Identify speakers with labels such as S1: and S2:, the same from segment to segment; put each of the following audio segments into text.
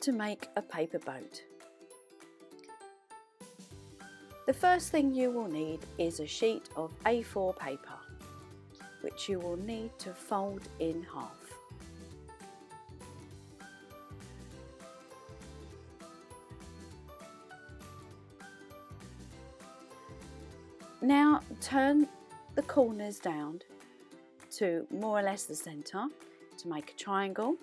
S1: to make a paper boat. The first thing you will need is a sheet of A4 paper, which you will need to fold in half. Now turn the corners down to more or less the centre to make a triangle,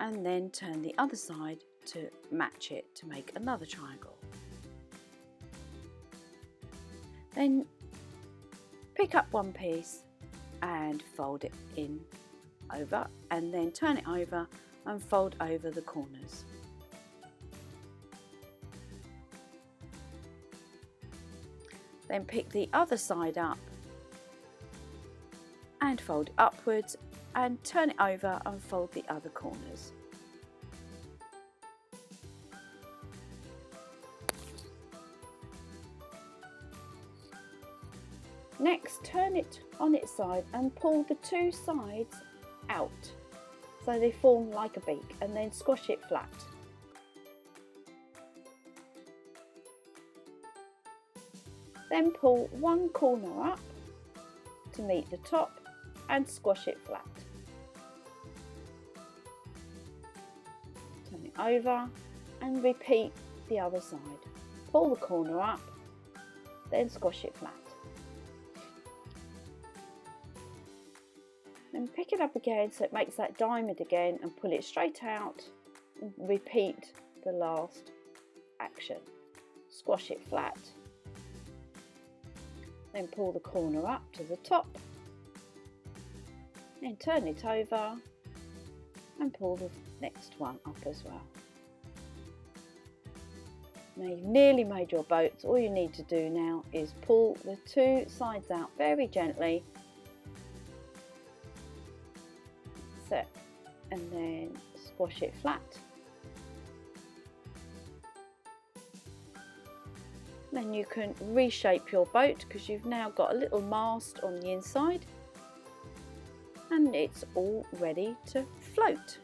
S1: and then turn the other side to match it to make another triangle. Then pick up one piece and fold it in over, and then turn it over and fold over the corners. Then pick the other side up and fold upwards and turn it over and fold the other corners. Next, turn it on its side and pull the two sides out so they form like a beak, and then squash it flat. Then pull one corner up to meet the top and squash it flat. Turn it over and repeat the other side. Pull the corner up, then squash it flat. Then pick it up again so it makes that diamond again and pull it straight out and repeat the last action. Squash it flat. Then pull the corner up to the top, then turn it over and pull the next one up as well. Now you've nearly made your boats. All you need to do now is pull the two sides out very gently, set, and then squash it flat. Then you can reshape your boat because you've now got a little mast on the inside and it's all ready to float.